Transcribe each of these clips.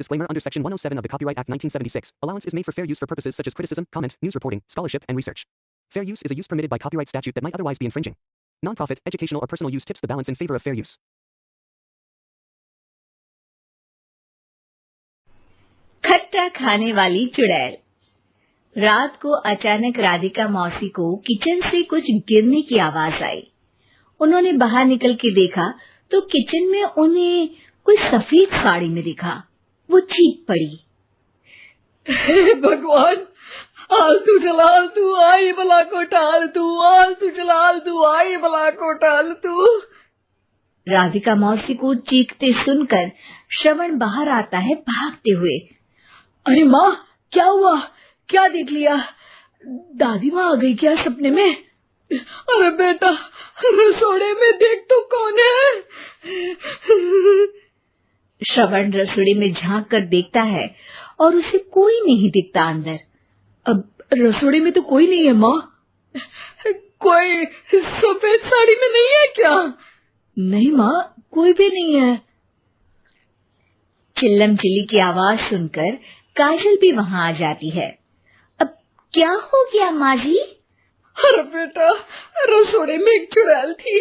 Disclaimer under Section 107 of the Copyright Act 1976. Allowance is made for fair use for purposes such as criticism, comment, news reporting, scholarship, and research. Fair use is a use permitted by copyright statute that might otherwise be infringing. Nonprofit, educational, or personal use tips the balance in favor of fair use. खट्टा खाने वाली चुड़ैल। रात को अचानक राधिका मौसी को kitchen से कुछ गिरने की आवाज आई। उन्होंने बाहर निकल के देखा तो किचन में उन्हें कोई सफेद साड़ी में दिखा। वो चीख पड़ी, हे भगवान, आलतू जलाल तू आई बला को टाल तू, आलतू जलाल तू आई बला को टाल तू। राधिका मौसी को चीखते सुनकर श्रवण बाहर आता है भागते हुए। अरे माँ, क्या हुआ? क्या देख लिया? दादी माँ आ गई क्या सपने में? अरे बेटा, रसोड़े में देख तो कौन है? श्रवण रसोड़ी में झांक कर देखता है और उसे कोई नहीं दिखता अंदर। अब रसोड़ी में तो कोई नहीं है माँ। कोई सफेद साड़ी में नहीं है क्या? नहीं माँ, कोई भी नहीं है। चिल्लम चिल्ली की आवाज सुनकर काजल भी वहां आ जाती है। अब क्या हो गया माँ जी? अरे बेटा, रसोड़े में एक चुड़ैल थी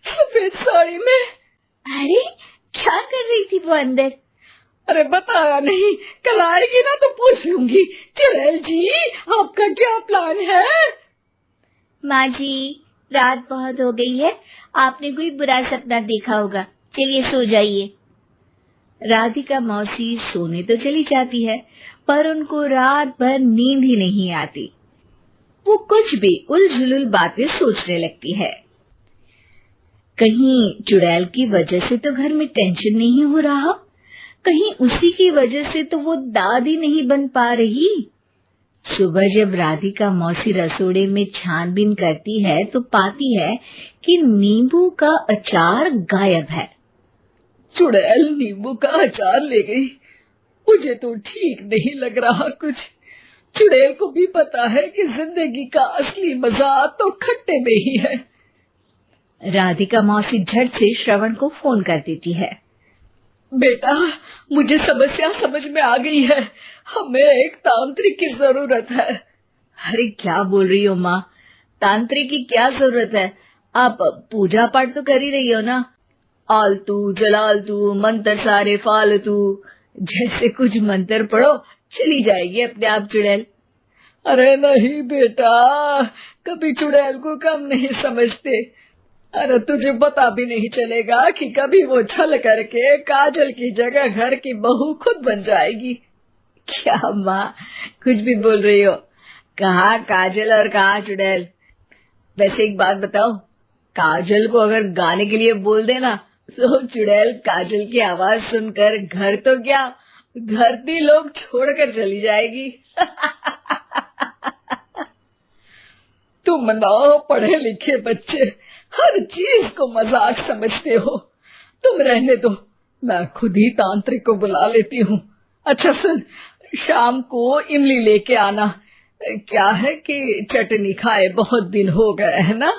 सफेद साड़ी में। अरे क्या कर रही थी वो अंदर? अरे बताया नहीं, कल आएगी ना तो पूछ लूंगी। चुड़ैल जी, आपका क्या प्लान है? माँ जी, रात बहुत हो गई है, आपने कोई बुरा सपना देखा होगा, चलिए सो जाइए। राधिका मौसी सोने तो चली जाती है पर उनको रात भर नींद ही नहीं आती। वो कुछ भी उलझुल बातें सोचने लगती है। कहीं चुड़ैल की वजह से तो घर में टेंशन नहीं हो रहा, कहीं उसी की वजह से तो वो दादी नहीं बन पा रही। सुबह जब राधिका मौसी रसोड़े में छानबीन करती है तो पाती है कि नींबू का अचार गायब है। चुड़ैल नींबू का अचार ले गई, मुझे तो ठीक नहीं लग रहा कुछ। चुड़ैल को भी पता है कि जिंदगी का असली मजा तो खट्टे में ही है। राधिका मौसी झट से श्रवण को फोन कर देती है। बेटा, मुझे समस्या समझ में आ गई है, हमें एक तांत्रिक की जरूरत है। अरे क्या बोल रही हो माँ, तांत्रिक की क्या जरूरत है? आप पूजा पाठ तो कर ही रही हो ना। आलतू जलालतू मंत्र सारे फालतू जैसे कुछ मंत्र पढ़ो, चली जाएगी अपने आप चुड़ैल। अरे नहीं बेटा, कभी चुड़ैल को कम नहीं समझते। अरे तुझे पता भी नहीं चलेगा कि कभी वो छल करके काजल की जगह घर की बहू खुद बन जाएगी। क्या माँ, कुछ भी बोल रही हो? कहाँ काजल और कहाँ चुड़ैल? वैसे एक बात बताओ, काजल को अगर गाने के लिए बोल देना तो चुड़ैल काजल की आवाज सुनकर घर तो क्या, धरती लोग छोड़कर चली जाएगी। तुम ना पढ़े लिखे बच्चे हर चीज को मजाक समझते हो। तुम रहने दो, मैं खुद ही तांत्रिक को बुला लेती हूँ। अच्छा सुन, शाम को इमली लेके आना। क्या है कि चटनी खाए बहुत दिन हो गए है ना?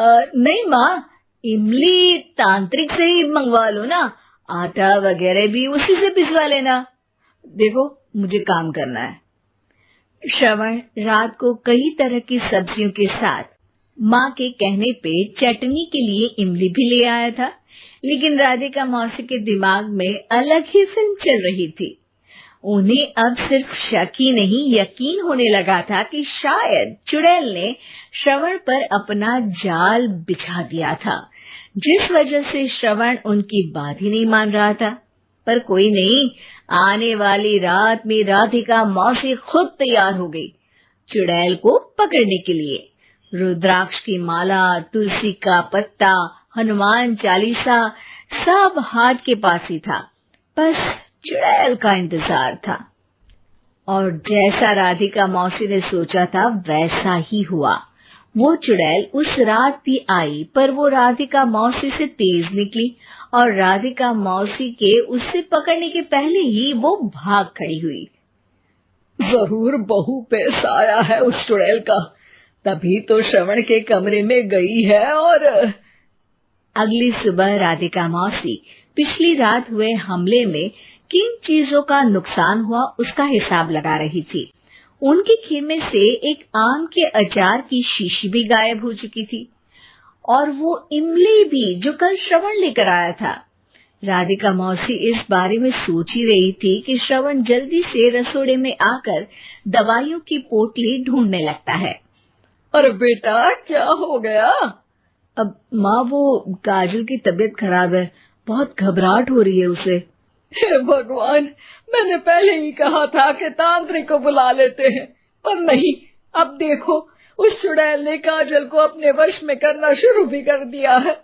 नहीं माँ, इमली तांत्रिक से ही मंगवा लो ना, आटा वगैरह भी उसी से पिसवा लेना। देखो मुझे काम करना है। श्रवण रात को कई तरह की सब्जियों के साथ माँ के कहने पे चटनी के लिए इमली भी ले आया था, लेकिन राधिका मौसी के दिमाग में अलग ही फिल्म चल रही थी। उन्हें अब सिर्फ शक ही नहीं यकीन होने लगा था कि शायद चुड़ैल ने श्रवण पर अपना जाल बिछा दिया था, जिस वजह से श्रवण उनकी बात ही नहीं मान रहा था। पर कोई नहीं, आने वाली रात में राधिका मौसी खुद तैयार हो गई चुड़ैल को पकड़ने के लिए। रुद्राक्ष की माला, तुलसी का पत्ता, हनुमान चालीसा सब हाथ के पास ही था, बस चुड़ैल का इंतजार था। और जैसा राधिका मौसी ने सोचा था वैसा ही हुआ। वो चुड़ैल उस रात भी आई, पर वो राधिका मौसी से तेज निकली और राधिका मौसी के उससे पकड़ने के पहले ही वो भाग खड़ी हुई। जरूर बहू पे साया है उस चुड़ैल का, तभी तो श्रवण के कमरे में गई है। और अगली सुबह राधिका मौसी पिछली रात हुए हमले में किन चीजों का नुकसान हुआ उसका हिसाब लगा रही थी। उनके खेमे से एक आम के अचार की शीशी भी गायब हो चुकी थी और वो इमली भी जो कल श्रवण लेकर आया था। राधिका मौसी इस बारे में सोच ही रही थी कि श्रवण जल्दी से रसोड़े में आकर दवाइयों की पोटली ढूंढने लगता है। अरे बेटा, क्या हो गया? अब माँ, वो काजल की तबीयत खराब है, बहुत घबराहट हो रही है उसे। हे भगवान, मैंने पहले ही कहा था कि तांत्रिक को बुला लेते हैं, पर नहीं। अब देखो, उस चुड़ैल ने काजल को अपने वश में करना शुरू भी कर दिया है।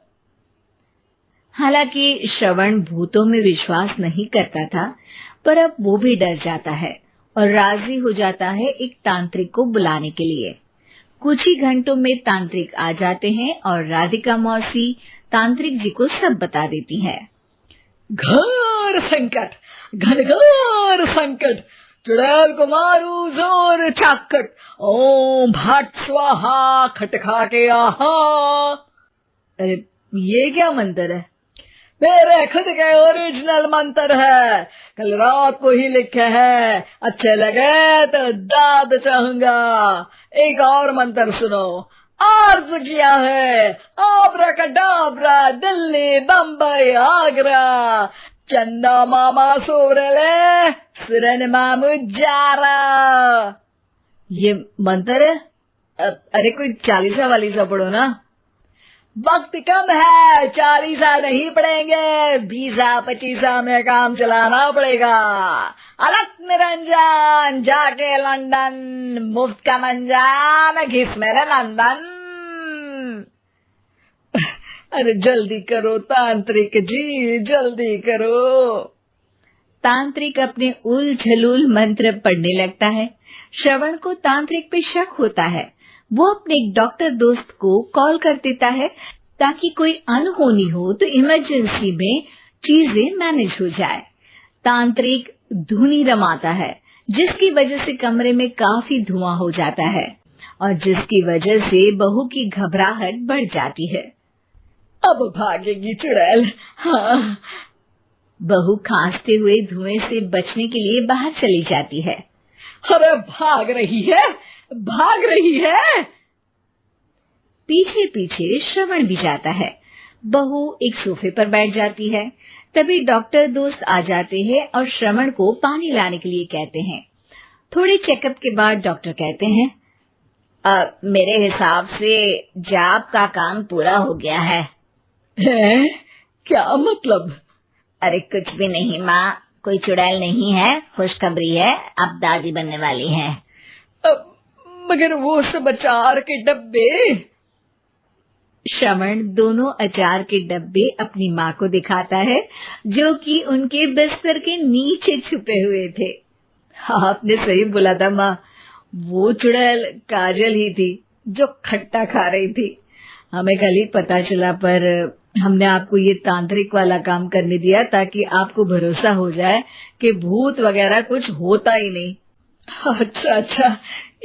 हालांकि श्रवण भूतों में विश्वास नहीं करता था, पर अब वो भी डर जाता है और राजी हो जाता है एक तांत्रिक को बुलाने के लिए। कुछ ही घंटों में तांत्रिक आ जाते हैं और राधिका मौसी तांत्रिक जी को सब बता देती है। घोर संकट, घनघोर संकट, चुड़ैल को मारू जोर चाकट, ओम भट स्वाहा खटखा के आहा। अरे ये क्या मंत्र है? मेरे खुद के ओरिजिनल मंत्र है, कल रात को ही लिखे हैं। अच्छे लगे तो दाद चाहूंगा। एक और मंत्र सुनो। अर्ज किया है आब्राकडाब्रा, दिल्ली बम्बई आगरा, चंदा मामा सोरले सुरन मामू जारा। ये मंत्र है? अरे कोई 40 वालीसा पढ़ो ना। वक्त कम है, 40 नहीं पड़ेंगे, 20-25 में काम चलाना पड़ेगा। अलग निरंजन जाके लंदन, मुफ्त का मंजान घिस मेरे नंदन। अरे जल्दी करो तांत्रिक जी, जल्दी करो। तांत्रिक अपने उल झलूल मंत्र पढ़ने लगता है। श्रवण को तांत्रिक पे शक होता है। वो अपने एक डॉक्टर दोस्त को कॉल कर देता है ताकि कोई अनहोनी हो तो इमरजेंसी में चीजें मैनेज हो जाए। तांत्रिक धुनी रमाता है, जिसकी वजह से कमरे में काफी धुआं हो जाता है और जिसकी वजह से बहू की घबराहट बढ़ जाती है। अब भागेगी चुड़ैल। हाँ। बहू खांसते हुए धुएं से बचने के लिए बाहर चली जाती है। अरे भाग रही है, भाग रही है। पीछे पीछे श्रवण भी जाता है। बहू एक सोफे पर बैठ जाती है। तभी डॉक्टर दोस्त आ जाते हैं और श्रवण को पानी लाने के लिए कहते हैं। थोड़े चेकअप के बाद डॉक्टर कहते हैं, मेरे हिसाब से जाप का काम पूरा हो गया है। क्या मतलब? अरे कुछ भी नहीं माँ, कोई चुड़ैल नहीं है, खुशखबरी है, अब दादी बनने वाली है। मगर वो सब अचार के डब्बे। श्रवण दोनों अचार के डब्बे अपनी माँ को दिखाता है, जो कि उनके बिस्तर के नीचे छुपे हुए थे। आपने सही बोला था माँ, वो चुड़ैल काजल ही थी जो खट्टा खा रही थी। हमें कल ही पता चला, पर हमने आपको ये तांत्रिक वाला काम करने दिया ताकि आपको भरोसा हो जाए कि भूत वगैरह कुछ होता ही नहीं। अच्छा,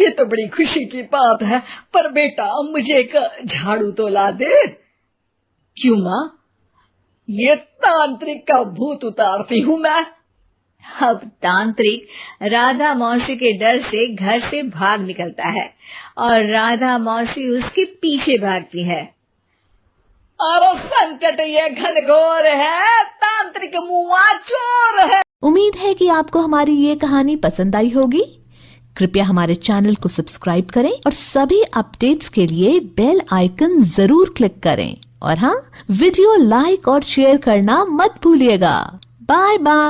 ये तो बड़ी खुशी की बात है। पर बेटा, मुझे एक झाड़ू तो ला दे। क्यों माँ? ये तांत्रिक का भूत उतारती हूँ मैं। अब तांत्रिक राधा मौसी के डर से घर से भाग निकलता है और राधा मौसी उसके पीछे भागती है। अरे संकट ये घनघोर है, तांत्रिक मुआ चोर है। उम्मीद है कि आपको हमारी ये कहानी पसंद आई होगी। कृपया हमारे चैनल को सब्सक्राइब करें और सभी अपडेट्स के लिए बेल आइकन जरूर क्लिक करें। और हाँ, वीडियो लाइक और शेयर करना मत भूलिएगा। Bye bye.